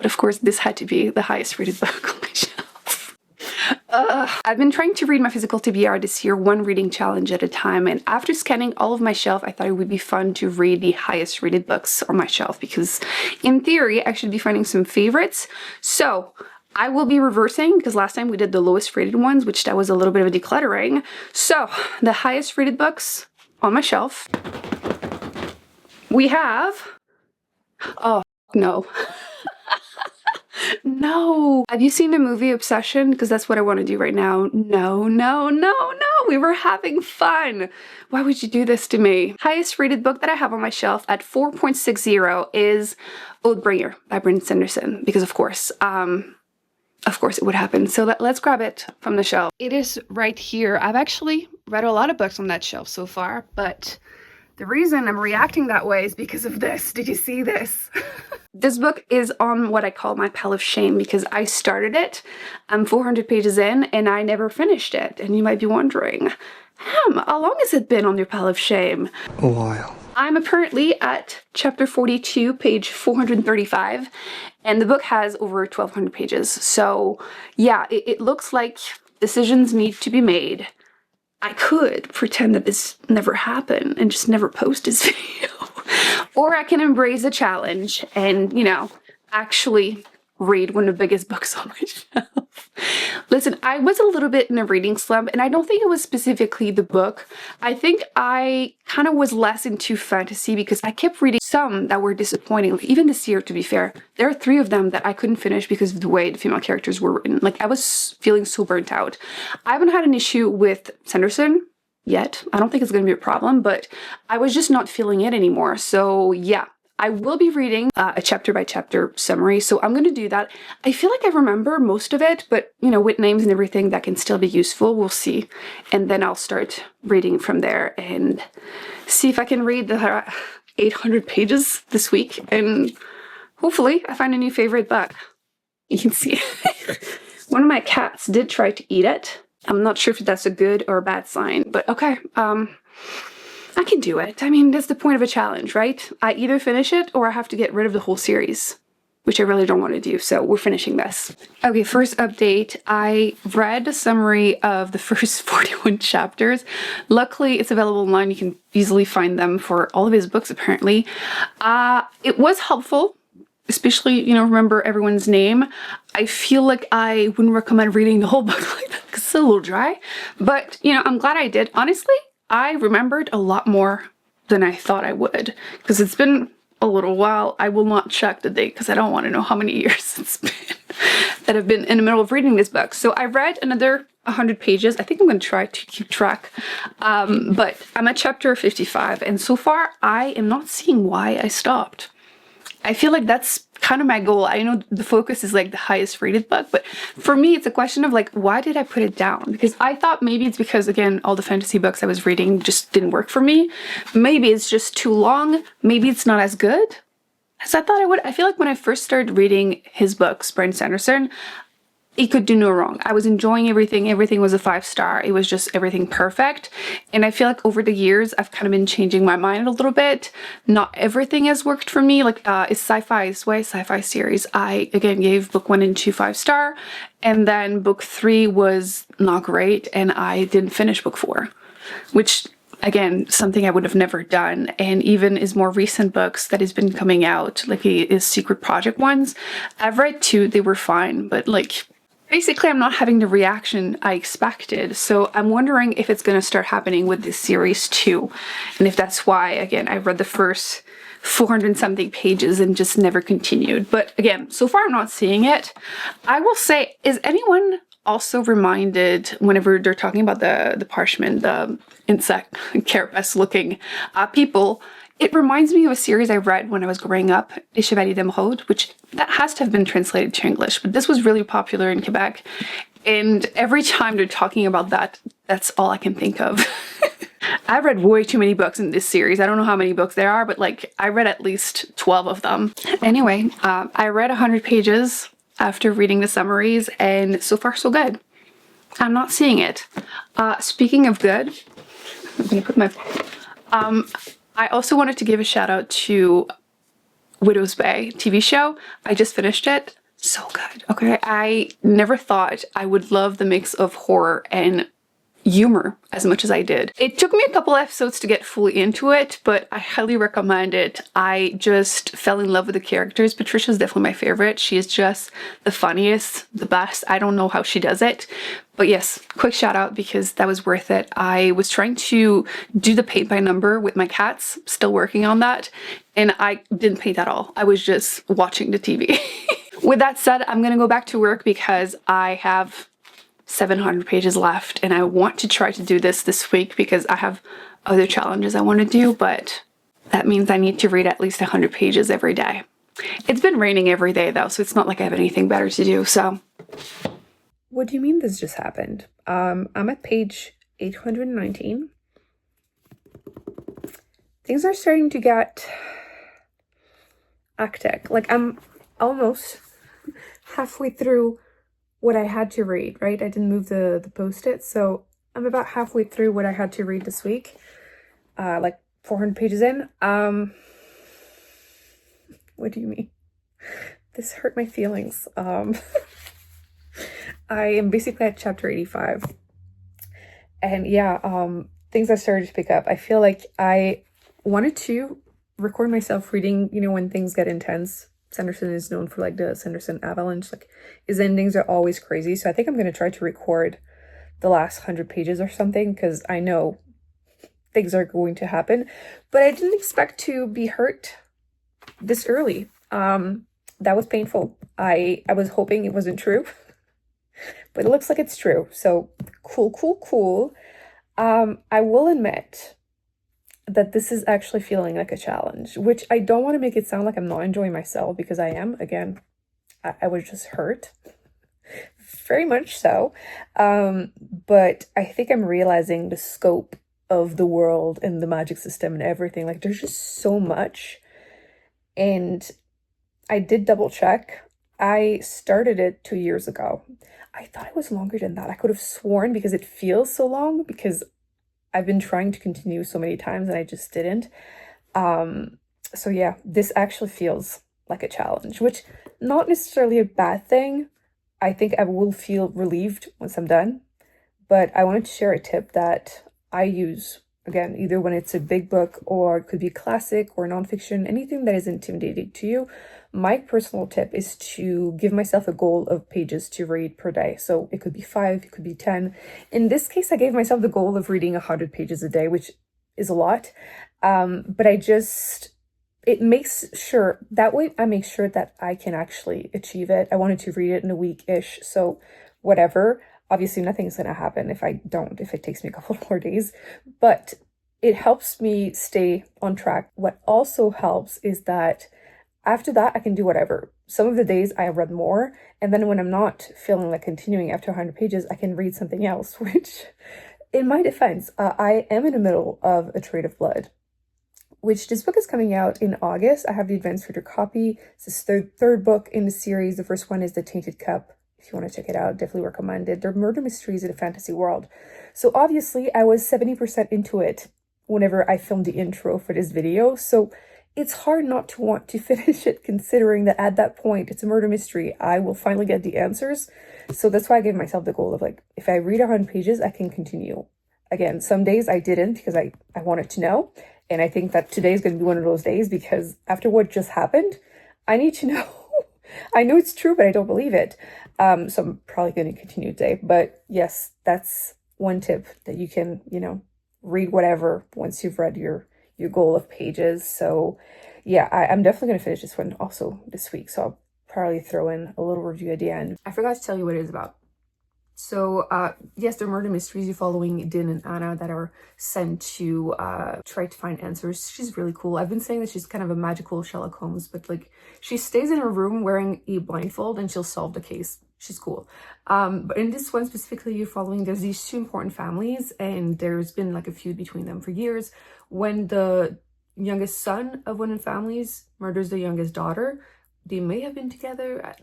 But of course, this had to be the highest rated book on my shelf. I've been trying to read my physical TBR this year, one reading challenge at a time, and after scanning all of my shelf, I thought it would be fun to read the highest rated books on my shelf because in theory, I should be finding some favorites. So I will be reversing because last time we did the lowest rated ones, which that was a little bit of a decluttering. So the highest rated books on my shelf, we have, oh no. No. Have you seen the movie Obsession? Because that's what I want to do right now. No, no, no, no. We were having fun. Why would you do this to me? Highest rated book that I have on my shelf at 4.60 is Oathbringer by Brandon Sanderson. Because of course it would happen. So let's grab it from the shelf. It is right here. I've actually read a lot of books on that shelf so far, but the reason I'm reacting that way is because of this. Did you see this? This book is on what I call my pile of shame because I started it. I'm 400 pages in and I never finished it. And you might be wondering, how long has it been on your pile of shame? A while. I'm apparently at chapter 42, page 435, and the book has over 1,200 pages. So yeah, it looks like decisions need to be made. I could pretend that this never happened and just never post this video. Or I can embrace a challenge and, you know, actually read one of the biggest books on my shelf. Listen, I was a little bit in a reading slump, and I don't think it was specifically the book. I think I kind of was less into fantasy because I kept reading some that were disappointing. Like, even this year, to be fair, there are 3 of them that I couldn't finish because of the way the female characters were written. Like, I was feeling so burnt out. I haven't had an issue with Sanderson yet. I don't think it's going to be a problem, but I was just not feeling it anymore. So yeah, I will be reading a chapter by chapter summary. So I'm going to do that. I feel like I remember most of it, but you know, with names and everything, that can still be useful. We'll see. And then I'll start reading from there and see if I can read the 800 pages this week. And hopefully I find a new favorite book. You can see one of my cats did try to eat it. I'm not sure if that's a good or a bad sign, but okay. I can do it. I mean, that's the point of a challenge, right? I either finish it or I have to get rid of the whole series, which I really don't want to do. So we're finishing this. Okay, first update. I read a summary of the first 41 chapters. Luckily, it's available online. You can easily find them for all of his books, apparently. It was helpful. Especially, you know, remember everyone's name. I feel like I wouldn't recommend reading the whole book like that because it's a little dry. But, you know, I'm glad I did. Honestly, I remembered a lot more than I thought I would because it's been a little while. I will not check the date because I don't want to know how many years it's been that I've been in the middle of reading this book. So I read another 100 pages. I think I'm going to try to keep track. But I'm at chapter 55 and so far I am not seeing why I stopped. I feel like that's kind of my goal. I know the focus is like the highest rated book, but for me, it's a question of like, why did I put it down? Because I thought maybe it's because, again, all the fantasy books I was reading just didn't work for me. Maybe it's just too long. Maybe it's not as good as I thought it would. I feel like when I first started reading his books, Brandon Sanderson, it could do no wrong. I was enjoying everything. Everything was a 5-star. It was just everything perfect. And I feel like over the years, I've kind of been changing my mind a little bit. Not everything has worked for me. Like it's sci-fi series. I, again, gave book 1 and 2 5-star. And then book 3 was not great. And I didn't finish book 4, which, again, something I would have never done. And even his more recent books that has been coming out, like his secret project ones, I've read 2. They were fine. But like, basically, I'm not having the reaction I expected, so I'm wondering if it's going to start happening with this series too, and if that's why, again, I read the first 400-something pages and just never continued. But again, so far I'm not seeing it. I will say, is anyone also reminded, whenever they're talking about the parchment, the insect carapace looking people, it reminds me of a series I read when I was growing up, Les Chevaliers d'Emeraude, which that has to have been translated to English, but this was really popular in Quebec. And every time they're talking about that, that's all I can think of. I've read way too many books in this series. I don't know how many books there are, but like I read at least 12 of them. Anyway, I read 100 pages after reading the summaries, and so far so good. I'm not seeing it. Speaking of good, I'm gonna put my I also wanted to give a shout out to Widow's Bay TV show. I just finished it. So good. Okay, I never thought I would love the mix of horror and humor as much as I did. It took me a couple episodes to get fully into it, but I highly recommend it. I just fell in love with the characters. Patricia's definitely my favorite. She is just the funniest, the best. I don't know how she does it. But yes, quick shout out because that was worth it. I was trying to do the paint by number with my cats, still working on that, and I didn't paint at all. I was just watching the TV. With that said, I'm gonna go back to work because I have 700 pages left and I want to try to do this week because I have other challenges I want to do, but that means I need to read at least 100 pages every day. It's been raining every day though, so it's not like I have anything better to do, so. What do you mean this just happened? I'm at page 819. Things are starting to get hectic. Like I'm almost halfway through what I had to read, right? I didn't move the post-it, so I'm about halfway through what I had to read this week, like 400 pages in. What do you mean? This hurt my feelings. I am basically at chapter 85, and yeah, things have started to pick up. I feel like I wanted to record myself reading, you know, when things get intense. Sanderson is known for like the Sanderson avalanche, like his endings are always crazy. So I think I'm going to try to record the last 100 pages or something because I know things are going to happen, but I didn't expect to be hurt this early. That was painful. I was hoping it wasn't true, but it looks like it's true. So cool. I will admit that this is actually feeling like a challenge, which I don't want to make it sound like I'm not enjoying myself because I am. Again, I was just hurt, very much so. But I think I'm realizing the scope of the world and the magic system and everything. Like there's just so much. And I did double check. I started it 2 years ago. I thought it was longer than that. I could have sworn because it feels so long because I've been trying to continue so many times and I just didn't. So yeah, this actually feels like a challenge, which not necessarily a bad thing. I think I will feel relieved once I'm done, but I wanted to share a tip that I use, again, either when it's a big book or it could be classic or nonfiction, anything that is intimidating to you. My personal tip is to give myself a goal of pages to read per day. So it could be 5, it could be 10. In this case, I gave myself the goal of reading 100 pages a day, which is a lot. But it makes sure, that way I make sure that I can actually achieve it. I wanted to read it in a week-ish, so whatever. Obviously, nothing's going to happen if it takes me a couple more days. But it helps me stay on track. What also helps is that after that, I can do whatever. Some of the days I read more, and then when I'm not feeling like continuing after 100 pages, I can read something else, which, in my defense, I am in the middle of A Trade of Blood, which this book is coming out in August. I have the advanced reader copy. This is the third book in the series. The first one is The Tainted Cup. If you want to check it out, definitely recommend it. They're murder mysteries in a fantasy world. So obviously, I was 70% into it whenever I filmed the intro for this video. So it's hard not to want to finish it, considering that at that point, it's a murder mystery. I will finally get the answers. So that's why I gave myself the goal of like, if I read 100 pages, I can continue. Again, some days I didn't because I wanted to know. And I think that today is going to be one of those days because after what just happened, I need to know. I know it's true, but I don't believe it. So I'm probably going to continue today. But yes, that's one tip that you can, read whatever once you've read your goal of pages. So yeah, I'm definitely going to finish this one also this week. So I'll probably throw in a little review at the end. I forgot to tell you what it is about. So yes, they're murder mysteries. You're following Din and Anna that are sent to try to find answers. She's really cool. I've been saying that she's kind of a magical Sherlock Holmes, but like she stays in her room wearing a blindfold and she'll solve the case. She's cool. But in this one specifically, you're following, there's these two important families and there's been like a feud between them for years. When the youngest son of one of the families murders the youngest daughter, they may have been together.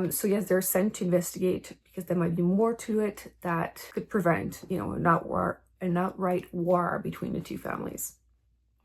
So yes, they're sent to investigate because there might be more to it that could prevent, an outright war between the two families.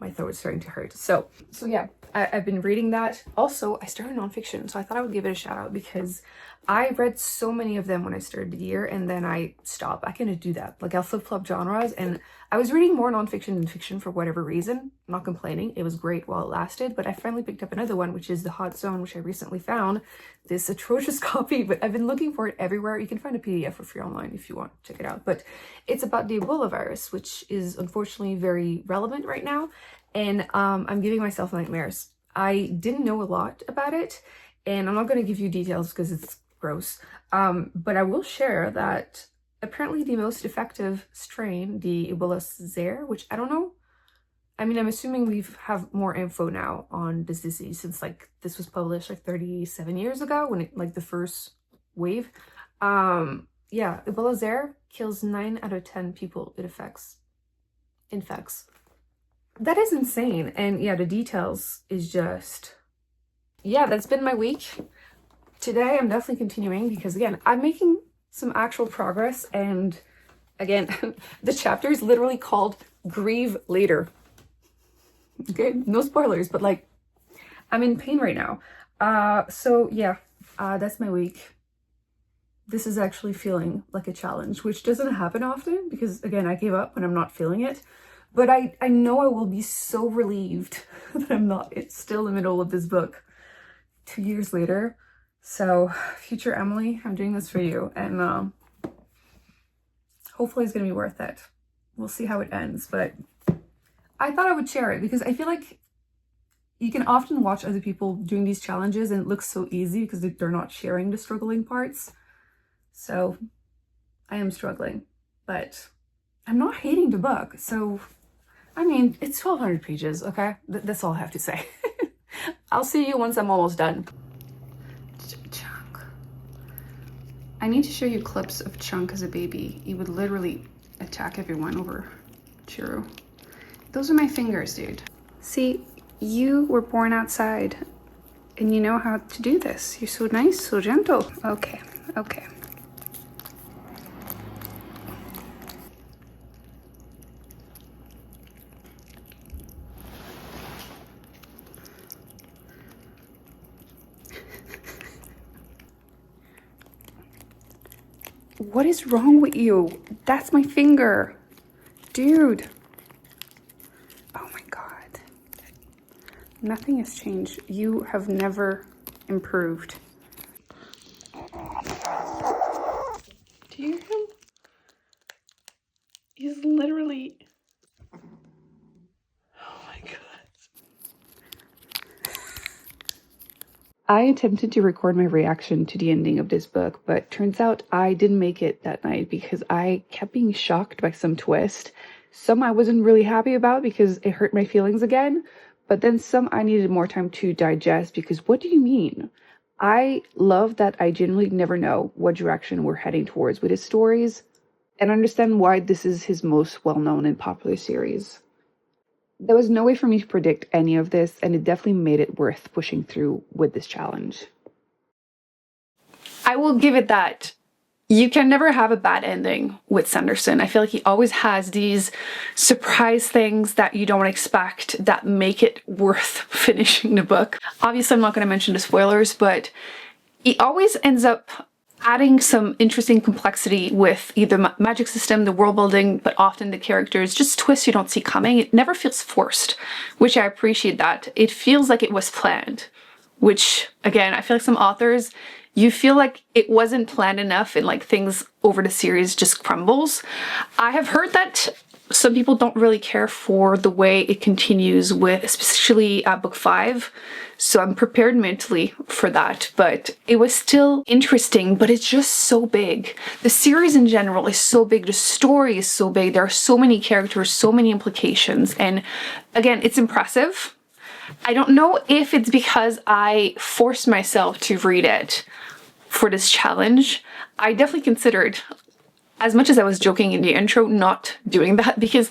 my throat's starting to hurt. So yeah, I've been reading that. Also, I started nonfiction, so I thought I would give it a shout out because I read so many of them when I started the year, and then I stopped. I cannot do that. Like, I'll flip-flop genres, and I was reading more nonfiction than fiction for whatever reason. I'm not complaining. It was great while it lasted, but I finally picked up another one, which is The Hot Zone, which I recently found. This atrocious copy, but I've been looking for it everywhere. You can find a PDF for free online if you want to check it out. But it's about the Ebola virus, which is unfortunately very relevant right now, and I'm giving myself nightmares. I didn't know a lot about it, and I'm not going to give you details because it's gross, but I will share that apparently the most effective strain, the Ebola Zaire, which I don't know, I mean, I'm assuming we have more info now on this disease since like this was published like 37 years ago when it, like the first wave. Yeah, Ebola Zaire kills 9 out of 10 people it infects. That is insane. And yeah, the details is just, yeah, that's been my week. Today I'm definitely continuing because again, I'm making some actual progress, and again, the chapter is literally called Grieve Later. Okay, no spoilers, but like, I'm in pain right now. So yeah, that's my week. This is actually feeling like a challenge, which doesn't happen often because again, I gave up when I'm not feeling it. But I know I will be so relieved that I'm not still in the middle of this book 2 years later. So, future Emily, I'm doing this for you, and hopefully it's going to be worth it. We'll see how it ends, but I thought I would share it because I feel like you can often watch other people doing these challenges and it looks so easy because they're not sharing the struggling parts. So, I am struggling, but I'm not hating the book, so I mean, it's 1,200 pages, okay? That's all I have to say. I'll see you once I'm almost done. Chunk. I need to show you clips of Chunk as a baby. He would literally attack everyone over Churro. Those are my fingers, dude. See, you were born outside, and you know how to do this. You're so nice, so gentle. Okay. What is wrong with you? That's my finger. Dude. Oh my God. Nothing has changed. You have never improved. Do you hear him? He's literally... Oh my God. I attempted to record my reaction to the ending of this book, but turns out I didn't make it that night because I kept being shocked by some twist. Some I wasn't really happy about because it hurt my feelings again, but then some I needed more time to digest because what do you mean? I love that I genuinely never know what direction we're heading towards with his stories, and understand why this is his most well-known and popular series. There was no way for me to predict any of this, and it definitely made it worth pushing through with this challenge. I will give it that. You can never have a bad ending with Sanderson. I feel like he always has these surprise things that you don't expect that make it worth finishing the book. Obviously, I'm not going to mention the spoilers, but he always ends up adding some interesting complexity with either magic system, the world building, but often the characters, just twists you don't see coming. It never feels forced, which I appreciate that. It feels like it was planned, which again, I feel like some authors, you feel like it wasn't planned enough and like things over the series just crumbles. I have heard that some people don't really care for the way it continues with, especially book 5. So I'm prepared mentally for that, but it was still interesting, but it's just so big. The series in general is so big. The story is so big. There are so many characters, so many implications. And again, it's impressive. I don't know if it's because I forced myself to read it for this challenge. I definitely considered, as much as I was joking in the intro, not doing that, because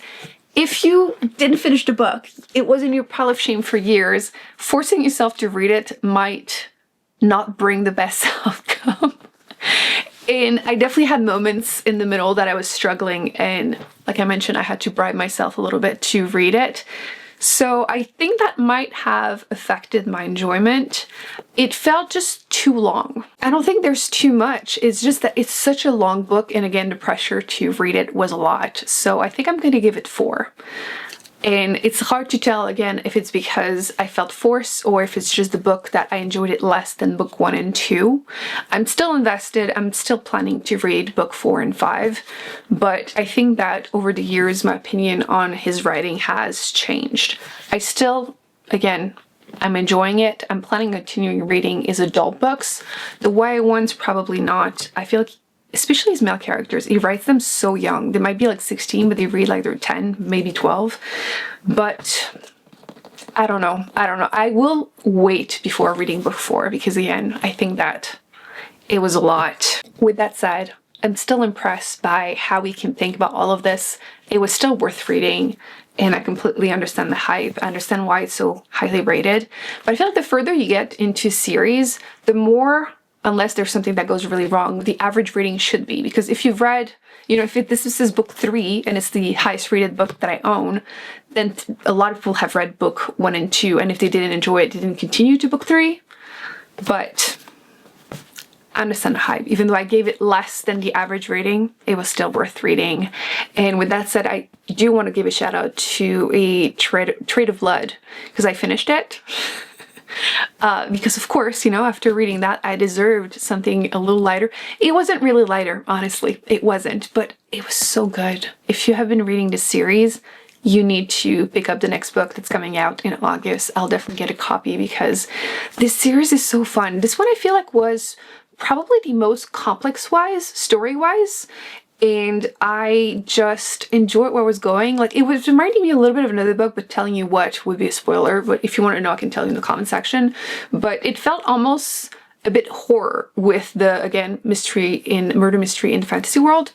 if you didn't finish the book, it was in your pile of shame for years, forcing yourself to read it might not bring the best outcome. And I definitely had moments in the middle that I was struggling, and like I mentioned, I had to bribe myself a little bit to read it. So I think that might have affected my enjoyment. It felt just too long. I don't think there's too much. It's just that it's such a long book, and again, the pressure to read it was a lot. So I think I'm going to give it 4. And it's hard to tell, again, if it's because I felt forced or if it's just the book that I enjoyed it less than book 1 and 2. I'm still invested. I'm still planning to read book 4 and 5. But I think that over the years, my opinion on his writing has changed. I still, again, I'm enjoying it. I'm planning on continuing reading his adult books. The YA ones, probably not. I feel like, especially his male characters, he writes them so young. They might be like 16, but they read like they're 10, maybe 12. But I don't know. I will wait before reading book 4 because, again, I think that it was a lot. With that said, I'm still impressed by how we can think about all of this. It was still worth reading, and I completely understand the hype. I understand why it's so highly rated. But I feel like the further you get into series, the more, unless there's something that goes really wrong, the average rating should be. Because if you've read, if this is book 3 and it's the highest rated book that I own, then a lot of people have read book 1 and 2, and if they didn't enjoy it, they didn't continue to book 3. But I understand the hype. Even though I gave it less than the average rating, it was still worth reading. And with that said, I do want to give a shout out to a Trade of Blood, because I finished it. Because of course, after reading that, I deserved something a little lighter. It wasn't really lighter, honestly. It wasn't, but it was so good. If you have been reading this series, you need to pick up the next book that's coming out in August. I'll definitely get a copy because this series is so fun. This one I feel like was probably the most complex-wise, story-wise. And I just enjoyed where it was going. Like, it was reminding me a little bit of another book, but telling you what would be a spoiler. But if you want to know, I can tell you in the comment section. But it felt almost a bit horror with the, again, murder mystery in the fantasy world.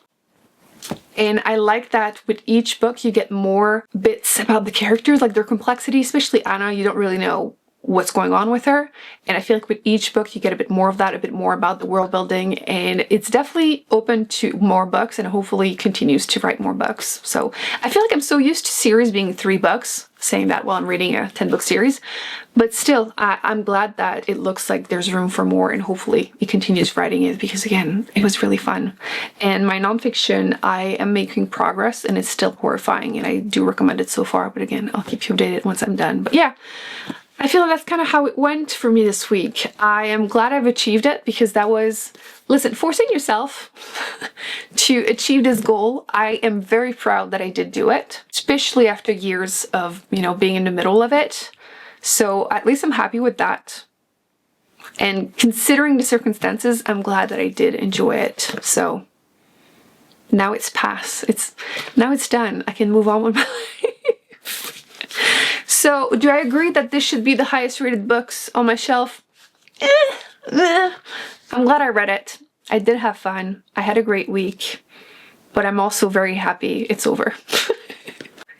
And I like that with each book you get more bits about the characters, like their complexity, especially Anna. You don't really know what's going on with her, and I feel like with each book you get a bit more of that, a bit more about the world building, and it's definitely open to more books and hopefully continues to write more books. So I feel like I'm so used to series being 3 books, saying that while I'm reading a 10-book series, but still I'm glad that it looks like there's room for more, and hopefully he continues writing it because, again, it was really fun. And my nonfiction, I am making progress, and it's still horrifying, and I do recommend it so far, but again, I'll keep you updated once I'm done. But yeah, I feel like that's kind of how it went for me this week. I am glad I've achieved it because that was, listen, forcing yourself to achieve this goal. I am very proud that I did do it, especially after years of, being in the middle of it. So at least I'm happy with that. And considering the circumstances, I'm glad that I did enjoy it. So now it's past. Now it's done. I can move on with my life. So, do I agree that this should be the highest rated books on my shelf? I'm glad I read it. I did have fun. I had a great week. But I'm also very happy it's over.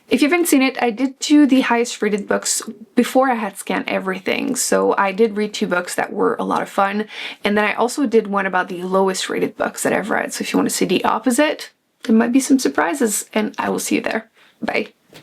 If you haven't seen it, I did do the highest rated books before I had scanned everything. So I did read 2 books that were a lot of fun. And then I also did one about the lowest rated books that I've read. So if you want to see the opposite, there might be some surprises. And I will see you there. Bye.